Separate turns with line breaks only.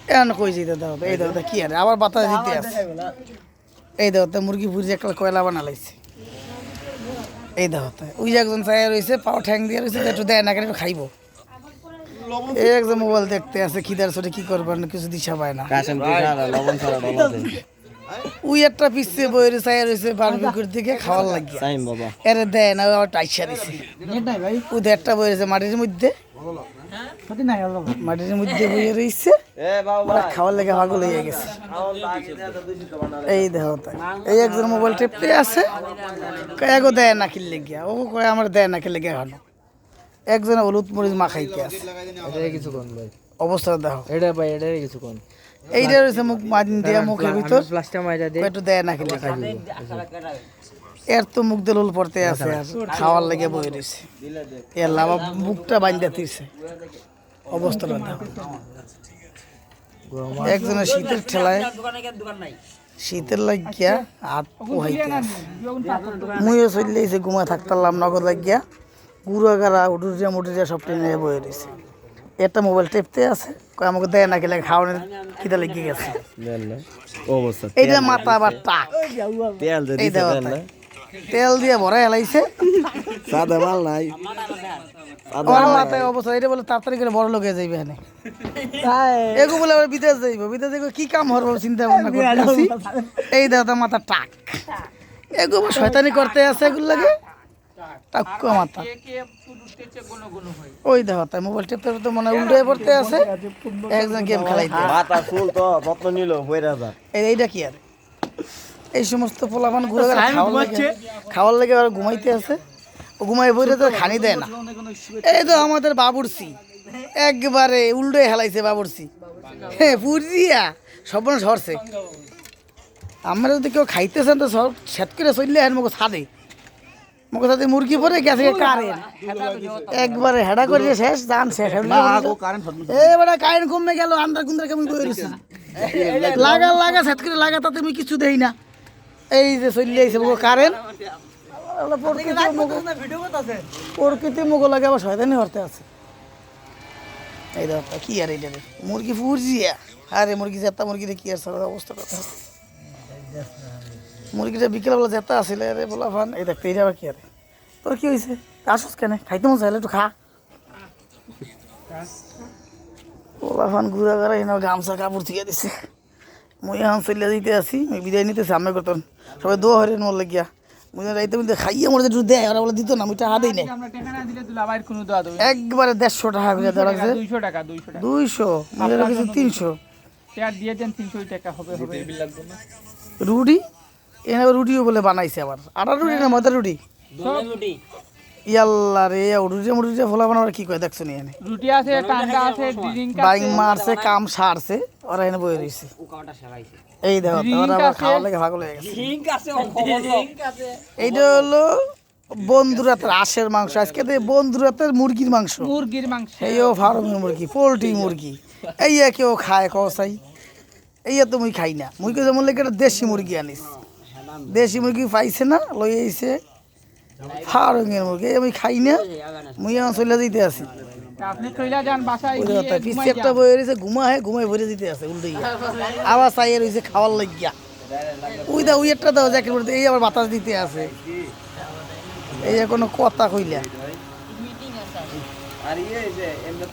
এখন কই যেতে দাও এই দাও কি আরে আবার বাতাস দিতে আছে এই দাও মুরগি ফুরজি একটা কয়লা বানা লাইছে এই দাও ওই একজন চাই রয়েছে পাও ঠ্যাং দিয়ে রয়েছে একটু দেয় না কেন একটু খাইবো এই একজন মোবাইল দেখতে আছে খিদার ছোটে কি করবার না কিছু দিশা পায় না ওই একটা পিছিয়ে বইরে চাই রয়েছে বারবিকিউর দিকে খাওয়ার লাগিয়ে এরে দেয় না আবার টাইসা দিছে ওই একটা বই রয়েছে মাটির মধ্যে মাটির মধ্যে বইয়ে রয়েছে খাওয়ার লেগে পাগল হয়ে গেছে এই দেখো এই একজন মোবাইল টেপতে আছে কয়েকও দেয় না কিনলে গিয়া ও কয় আমার দেয় না কিনলে গিয়া খানো একজনে হলুদ মরিচ মাখাইতে আছে
কিছু কোন ভাই
অবস্থা দেখো
এটা ভাই এটা কিছু কোন
এইটা রয়েছে মুখ মাদিন দিয়া মুখের ভিতর
প্লাস্টার মাইরা দে
একটু দেয় না কিনলে খাইবে এর তো মুখ দিয়ে লোল পড়তে আছে আর খাওয়ার লেগে বই রয়েছে এর লাভা মুখটা বান্ধা দিছে অবস্থাটা দেখো একজনের শীতের ঠেলায় শীতের লাগিয়া হাত পোহাইতে মুইও চললে এসে ঘুমা থাকতাম নগদ লাগিয়া গুঁড়া গাড়া উঠুরিয়া মুটুরিয়া সব টেনে বয়ে রয়েছে একটা মোবাইল টেপতে আছে আমাকে দেয় না গেলে খাওয়ানোর খিদা লেগে গেছে এইটা মাথা আবার টাক এই দেওয়া তেল দিয়ে ভরা হেলাইছে
সাদা মাল নাই
আমার মাথায় অবস্থা এটা বলে তাড়াতাড়ি করে বড় লোকে যাইবে এখানে এগো বলে আবার বিদেশ যাইব বিদেশ যাইব কি কাম হওয়ার বলে চিন্তা ভাবনা করতেছি এই দাদা মাথা টাক এগো শয়তানি করতে আছে এগুলো লাগে টাক্ক মাথা ওই দেখো তাই মোবাইল টেপতে তো মনে উল্টে পড়তে আছে একজন গেম খেলাইতে
মাথা চুল তো যত্ন নিল হইরা যা
এইটা কি আর এই সমস্ত পোলাপান ঘুরে খাওয়ার লেগে আর ঘুমাইতে আছে ও ঘুমাই বইরে তো খানি দেয় না এই তো আমাদের বাবুরসি একবারে উল্টে হেলাইছে বাবুরসি হ্যাঁ পুরিয়া সব সরছে আমরা যদি কেউ খাইতেছেন তো সব সেট করে চললে আর মুখে ছাদে মুখে ছাদে মুরগি পরে গেছে কারেন্ট একবারে হেডা করে শেষ জান শেষ এবারে কারেন্ট কমে গেল আন্দার কুন্দার কেমন বইরেছে লাগা সেট করে লাগা তাতে আমি কিছু দেই না এই যে চলে আইছে মুখ কারেন্ট প্রকৃতি মুখ লাগে আবার শয়তানি হরতে আছে এই দাদা কি আর এইটা মুরগি ফুরজিয়া আরে মুরগি জেতা মুরগিটা কি আর সারা অবস্থা কথা মুরগিটা বিকেলবেলা জেতা আসলে আরে বলা ফান এই দেখতে এইটা আবার কি আরে তোর কি হয়েছে আসুস কেন খাইতে মন চাইলে একটু খা বলা ফান ঘুরা ঘুরা এনে গামছা কাপড় থেকে দিছে মুই এখন চলে দিতে আসি বিদায় নিতেছি আমি করতাম সবাই দোয়া হরেন মোর লাগিয়া মুই রাইতে মধ্যে খাইয়ে মোর একটু দেয় ওরা বলে দিত না আমি টাকা দিই না একবারে 150 টাকা করে দেওয়া লাগছে 200 মানে কিছু 300 রুটি এনে রুটিও বলে বানাইছে আবার আটা রুটি না ময়দা রুটি ইয়াল্লা রে রুটি মুরুটি ফোলা বানাবার কি কয় দেখছো নি এনে
রুটি আছে টান্ডা আছে ড্রিঙ্ক আছে
বাইং মারছে কাম সারছে ওরা এনে বই রইছে এই দেখো ওরা আবার খাওয়া লাগে পাগল হয়ে গেছে
ড্রিঙ্ক আছে
এইটা হলো বন্ধুরাতের আশের মাংস আজকে বন্ধুরাতের মুরগির মাংস এইও ফার্মের মুরগি পোলট্রি মুরগি এই কেউ খায় কসাই এই তো মুই খাই না মুই কে যেমন লেগে দেশি মুরগি আনিস দেশি মুরগি পাইছে না লই আইছে ফার্মের মুরগি আমি খাই না মুই এখন চলে দিতে আসি
আপনি কইলা যান বাসায়
পিছে একটা বই রয়েছে ঘুমায় ভরে দিতে আছে উল্টে আবার চাইয়ে রয়েছে খাওয়ার লাগিয়া ওই একটা দাও জ্যাকেট পরে এই আবার বাতাস দিতে আছে এই কোনো কথা কইলা